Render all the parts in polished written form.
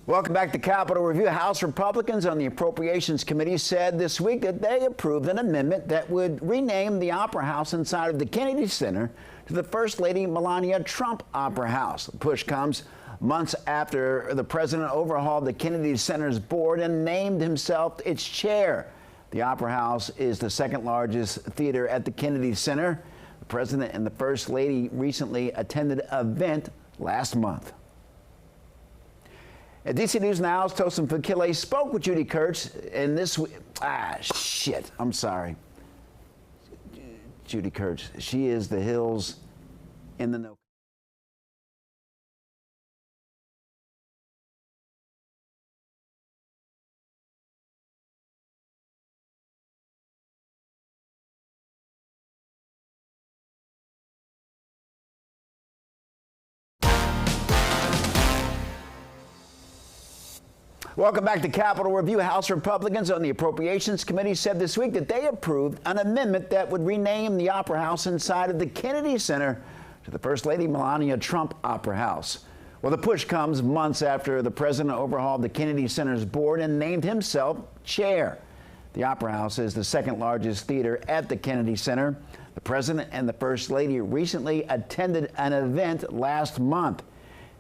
Welcome back to Capitol Review. House Republicans on the Appropriations Committee said this week that they approved an amendment that would rename the Opera House inside of the Kennedy Center to the First Lady Melania Trump Opera House. The push comes months after the president overhauled the Kennedy Center's board and named himself its chair. The Opera House is the second largest theater at the Kennedy Center. The president and the First Lady recently attended an event last month. At DC News Now's Tosin Fakile spoke with Judy Kurtz, and this week, I'm sorry. Judy Kurtz, she is the Hills in the know. Welcome back to Capitol Review. House Republicans on the Appropriations Committee said this week that they approved an amendment that would rename the Opera House inside of the Kennedy Center to the First Lady Melania Trump Opera House. Well, the push comes months after the president overhauled the Kennedy Center's board and named himself chair. The Opera House is the second largest theater at the Kennedy Center. The president and the First Lady recently attended an event last month.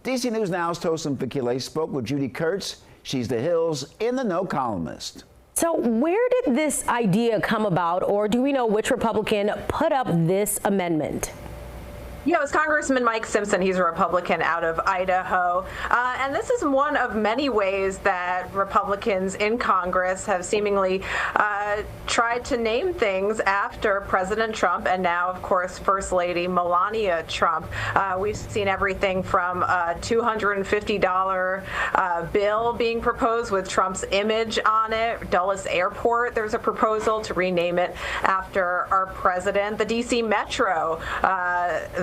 DC News Now's Tosin Fakile spoke with Judy Kurtz. She's the Hills in the Know columnist. So where did this idea come about, or do we know which Republican put up this amendment? Yeah, it was Congressman Mike Simpson. He's a Republican out of Idaho. And this is one of many ways that Republicans in Congress have seemingly tried to name things after President Trump and now, of course, First Lady Melania Trump. We've seen everything from a $250 bill being proposed with Trump's image on it. Dulles Airport, there's a proposal to rename it after our president. The D.C. Metro,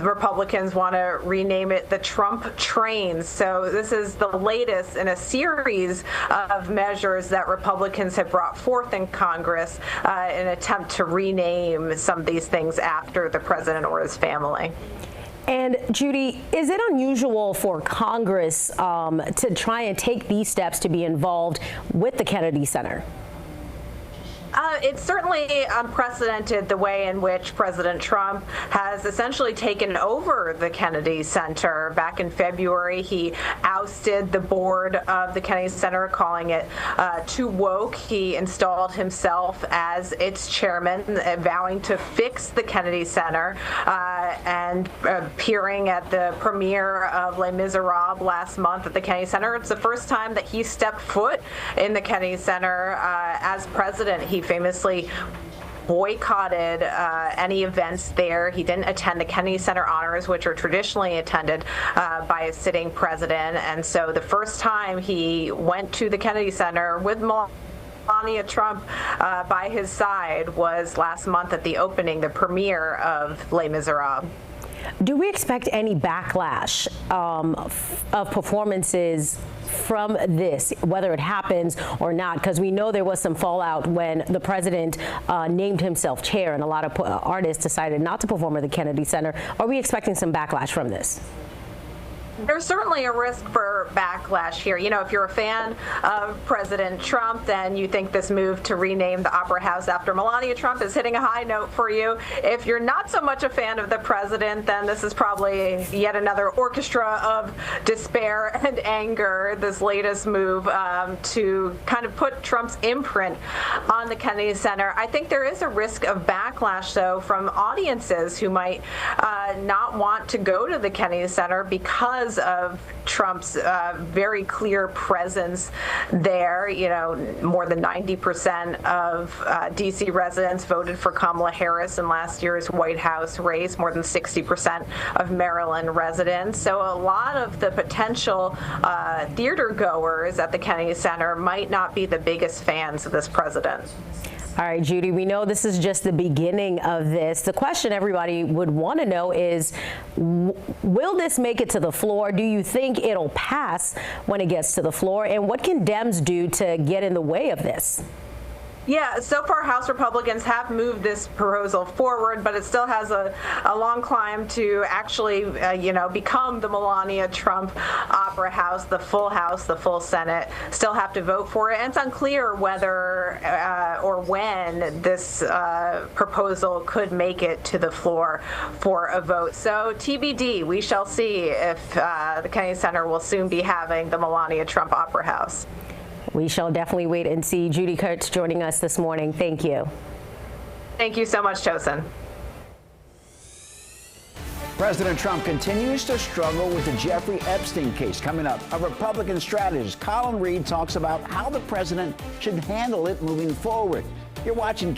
Republicans want to rename it the Trump Trains. So this is the latest in a series of measures that Republicans have brought forth in Congress in an attempt to rename some of these things after the president or his family. And Judy, is it unusual for Congress to try and take these steps to be involved with the Kennedy Center? It's certainly unprecedented the way in which President Trump has essentially taken over the Kennedy Center. Back in February, he ousted the board of the Kennedy Center, calling it too woke. He installed himself as its chairman, vowing to fix the Kennedy Center, and appearing at the premiere of Les Miserables last month at the Kennedy Center. It's the first time that he stepped foot in the Kennedy Center as president. He famously boycotted any events there. He didn't attend the Kennedy Center honors, which are traditionally attended by a sitting president. And so the first time he went to the Kennedy Center with Melania Trump by his side was last month at the opening, the premiere of Les Miserables. Do we expect any backlash of performances from this, whether it happens or not? Because we know there was some fallout when the president named himself chair and a lot of artists decided not to perform at the Kennedy Center. Are we expecting some backlash from this? There's certainly a risk for backlash here. You know, if you're a fan of President Trump, then you think this move to rename the Opera House after Melania Trump is hitting a high note for you. If you're not so much a fan of the president, then this is probably yet another orchestra of despair and anger, this latest move to kind of put Trump's imprint on the Kennedy Center. I think there is a risk of backlash, though, from audiences who might not want to go to the Kennedy Center because of Trump's very clear presence there. You know, more than 90% of D.C. residents voted for Kamala Harris in last year's White House race, more than 60% of Maryland residents. So a lot of the potential theater goers at the Kennedy Center might not be the biggest fans of this president. All right, Judy, we know this is just the beginning of this. The question everybody would want to know is, will this make it to the floor? Do you think it'll pass when it gets to the floor? And what can Dems do to get in the way of this? Yeah, so far House Republicans have moved this proposal forward, but it still has a long climb to actually, become the Melania Trump Opera House, the full Senate. Still have to vote for it, and it's unclear whether or when this proposal could make it to the floor for a vote. So TBD, we shall see if the Kennedy Center will soon be having the Melania Trump Opera House. We shall definitely wait and see. Judy Kurtz joining us this morning. Thank you. Thank you so much, Chosen. President Trump continues to struggle with the Jeffrey Epstein case. Coming up, a Republican strategist, Colin Reed, talks about how the president should handle it moving forward. You're watching